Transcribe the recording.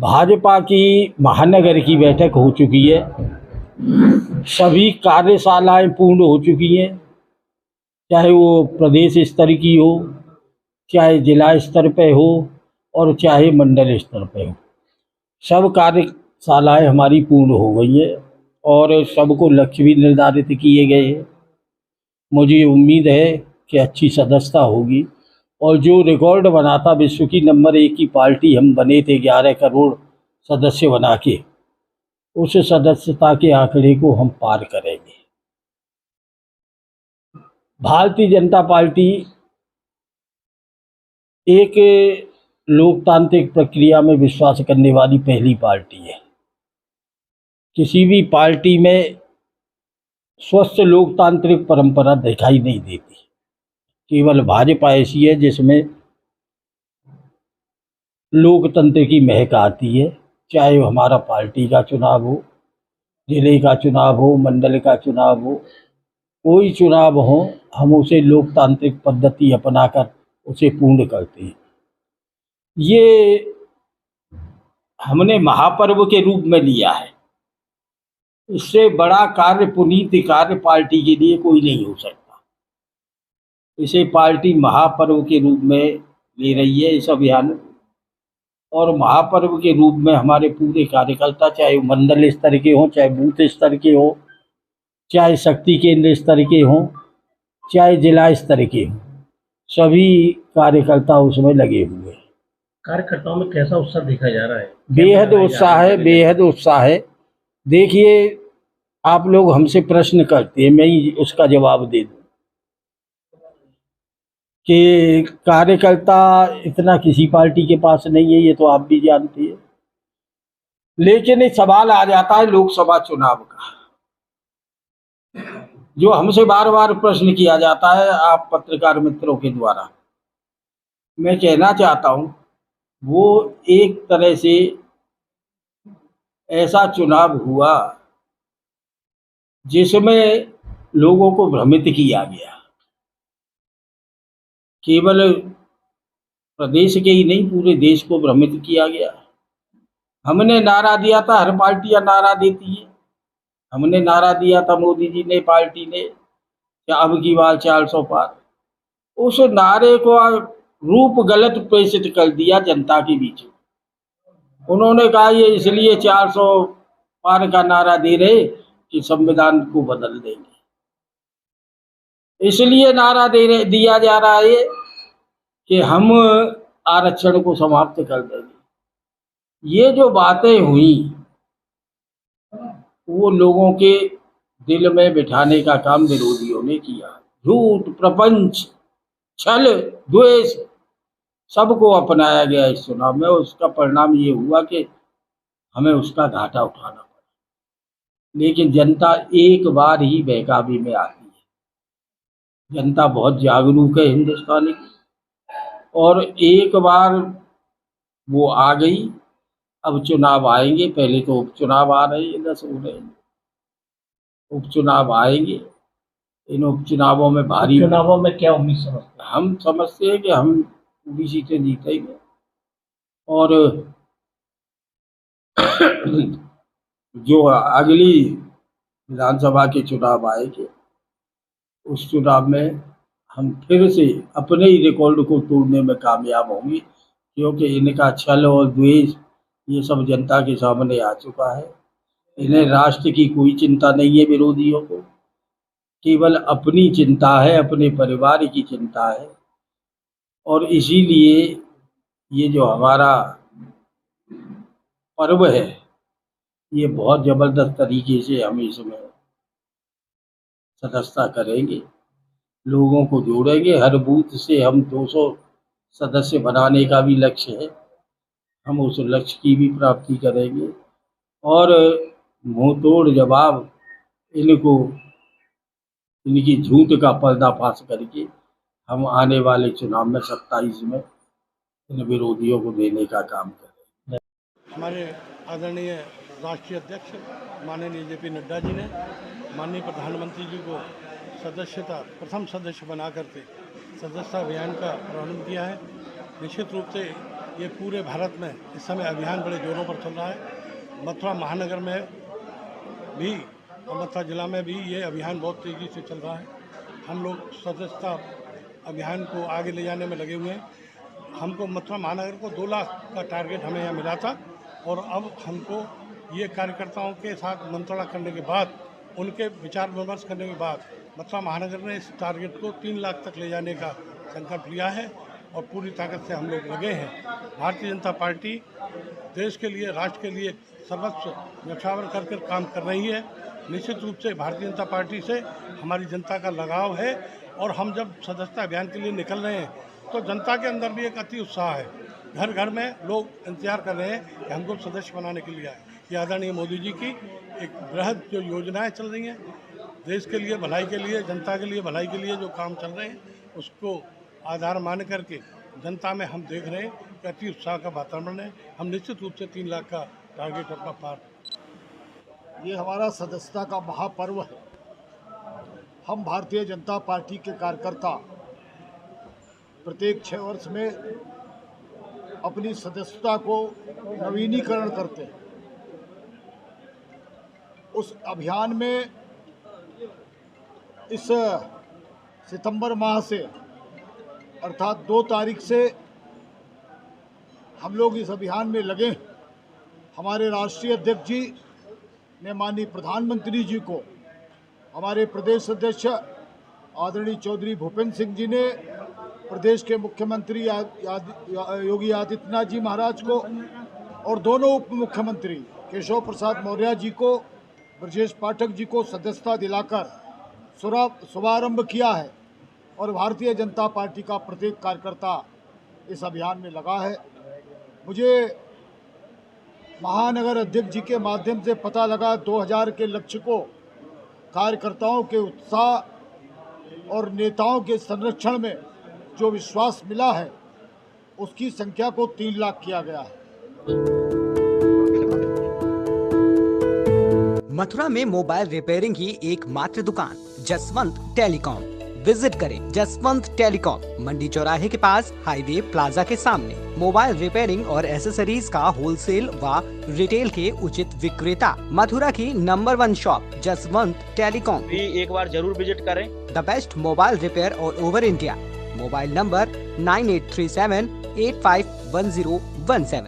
भाजपा की महानगर की बैठक हो चुकी है। सभी कार्यशालाएं पूर्ण हो चुकी हैं, चाहे वो प्रदेश स्तर की हो, चाहे जिला स्तर पे हो और चाहे मंडल स्तर पे हो। सब कार्यशालाएं हमारी पूर्ण हो गई है और सबको लक्ष्य भी निर्धारित किए गए हैं। मुझे उम्मीद है कि अच्छी सदस्यता होगी और जो रिकॉर्ड बना था, विश्व की नंबर 1 की पार्टी हम बने थे 11 करोड़ सदस्य बना के, उस सदस्यता के आंकड़े को हम पार करेंगे। भारतीय जनता पार्टी एक लोकतांत्रिक प्रक्रिया में विश्वास करने वाली पहली पार्टी है। किसी भी पार्टी में स्वस्थ लोकतांत्रिक परंपरा दिखाई नहीं देती। केवल भाजपा ऐसी है जिसमें लोकतंत्र की महक आती है। चाहे वो हमारा पार्टी का चुनाव हो, जिले का चुनाव हो, मंडल का चुनाव हो, कोई चुनाव हो, हम उसे लोकतांत्रिक पद्धति अपनाकर उसे पूर्ण करते हैं। ये हमने महापर्व के रूप में लिया है। इससे बड़ा कार्य, पुनीत कार्य पार्टी के लिए कोई नहीं हो सकता। इसे पार्टी महापर्व के रूप में ले रही है इस अभियान, और महापर्व के रूप में हमारे पूरे कार्यकर्ता, चाहे मंडल स्तर के हों, चाहे बूथ स्तर के हों, चाहे शक्ति केंद्र स्तर के हों, चाहे जिला स्तर के हों, सभी कार्यकर्ता उसमें लगे हुए हैं। कार्यकर्ताओं में कैसा उत्साह देखा जा रहा है? बेहद उत्साह है, बेहद उत्साह है। देखिए, आप लोग हमसे प्रश्न करते हैं, मैं ही उसका जवाब दे दूं कि कार्यकर्ता इतना किसी पार्टी के पास नहीं है, ये तो आप भी जानते हैं। लेकिन एक सवाल आ जाता है लोकसभा चुनाव का, जो हमसे बार बार प्रश्न किया जाता है आप पत्रकार मित्रों के द्वारा। मैं कहना चाहता हूं, वो एक तरह से ऐसा चुनाव हुआ जिसमें लोगों को भ्रमित किया गया। केवल प्रदेश के ही नहीं, पूरे देश को भ्रमित किया गया। हमने नारा दिया था, हर पार्टियां नारा देती है। हमने नारा दिया था, मोदी जी ने, पार्टी ने, कि अब की बार 400 पार। उस नारे को रूप गलत प्रेषित कर दिया जनता के बीच। उन्होंने कहा ये इसलिए 400 पार का नारा दे रहे कि संविधान को बदल देंगे, इसलिए नारा दिया जा रहा है कि हम आरक्षण को समाप्त कर देंगे। ये जो बातें हुई वो लोगों के दिल में बिठाने का काम विरोधियों ने किया। झूठ, प्रपंच, छल, द्वेष सबको अपनाया गया इस चुनाव में। उसका परिणाम ये हुआ कि हमें उसका घाटा उठाना पड़ा। लेकिन जनता एक बार ही बहकावे में आती है। जनता बहुत जागरूक है हिंदुस्तानी की, और एक बार वो आ गई। अब चुनाव आएंगे, पहले तो उपचुनाव आ रहे हैं, 10 हो रहे हैं, उपचुनाव आएंगे। इन उपचुनावों में भारी, चुनावों में क्या उम्मीद समझते हैं? हम समझते हैं कि हम पूरी सीटें जीतेंगे और जो अगली विधानसभा के चुनाव आएंगे उस चुनाव में हम फिर से अपने ही रिकॉर्ड को तोड़ने में कामयाब होंगे, क्योंकि इनका छल और द्वेष ये सब जनता के सामने आ चुका है। इन्हें राष्ट्र की कोई चिंता नहीं है, विरोधियों को केवल अपनी चिंता है, अपने परिवार की चिंता है। और इसीलिए ये जो हमारा पर्व है, ये बहुत ज़बरदस्त तरीके से हम इसमें सदस्यता करेंगे, लोगों को जोड़ेंगे। हर बूथ से हम 200 सदस्य बनाने का भी लक्ष्य है। हम उस लक्ष्य की भी प्राप्ति करेंगे और मुंह तोड़ जवाब इनको, इनकी झूठ का पर्दाफाश करके हम आने वाले चुनाव में 27 में इन विरोधियों को देने का काम करें। हमारे आदरणीय राष्ट्रीय अध्यक्ष माननीय JP नड्डा जी ने माननीय प्रधानमंत्री जी को सदस्यता, प्रथम सदस्य बना करके सदस्यता अभियान का प्रारंभ किया है। निश्चित रूप से ये पूरे भारत में इस समय अभियान बड़े जोरों पर चल रहा है। मथुरा महानगर में भी और मथुरा जिला में भी ये अभियान बहुत तेज़ी से चल रहा है। हम लोग सदस्यता अभियान को आगे ले जाने में लगे हुए हैं। हमको मथुरा महानगर को 2 लाख का टारगेट हमें यहाँ मिला था और अब हमको ये कार्यकर्ताओं के साथ मंत्रणा करने के बाद, उनके विचार विमर्श करने के बाद मथुरा महानगर ने इस टारगेट को 3 लाख तक ले जाने का संकल्प लिया है और पूरी ताकत से हम लोग लगे हैं। भारतीय जनता पार्टी देश के लिए, राष्ट्र के लिए सर्वस्व न्यौछावर कर काम कर रही है। निश्चित रूप से भारतीय जनता पार्टी से हमारी जनता का लगाव है और हम जब सदस्यता अभियान के लिए निकल रहे हैं तो जनता के अंदर भी एक अति उत्साह है। घर घर में लोग इंतजार कर रहे हैं कि हमको सदस्य बनाने के लिए आए। ये आदरणीय मोदी जी की एक बृहद जो योजनाएं चल रही हैं, देश के लिए भलाई के लिए, जनता के लिए भलाई के लिए जो काम चल रहे हैं, उसको आधार मान करके जनता में हम देख रहे हैं कि अति उत्साह का वातावरण है। हम निश्चित रूप से 3 लाख का टारगेट अपना पार। ये हमारा सदस्यता का महापर्व है। हम भारतीय जनता पार्टी के कार्यकर्ता प्रत्येक 6 वर्ष में अपनी सदस्यता को नवीनीकरण करते हैं। उस अभियान में इस सितंबर माह से अर्थात 2 तारीख से हम लोग इस अभियान में लगे हैं। हमारे राष्ट्रीय अध्यक्ष जी ने माननीय प्रधानमंत्री जी को, हमारे प्रदेश अध्यक्ष आदरणीय चौधरी भूपेंद्र सिंह जी ने प्रदेश के मुख्यमंत्री योगी आदित्यनाथ जी महाराज को और दोनों उप मुख्यमंत्री केशव प्रसाद मौर्य जी को, ब्रजेश पाठक जी को सदस्यता दिलाकर शुभारंभ किया है और भारतीय जनता पार्टी का प्रत्येक कार्यकर्ता इस अभियान में लगा है। मुझे महानगर अध्यक्ष जी के माध्यम से पता लगा 2000 के लक्ष्य को कार्यकर्ताओं के उत्साह और नेताओं के संरक्षण में जो विश्वास मिला है, उसकी संख्या को 3 लाख किया गया है। मथुरा में मोबाइल रिपेयरिंग की एकमात्र दुकान जसवंत टेलीकॉम। विजिट करें जसवंत टेलीकॉम, मंडी चौराहे के पास, हाईवे प्लाजा के सामने। मोबाइल रिपेयरिंग और एसेसरीज का होलसेल व रिटेल के उचित विक्रेता। मथुरा की नंबर 1 शॉप जसवंत टेलीकॉम भी एक बार जरूर विजिट करें। The best mobile repair all over India. Mobile number 9837851017।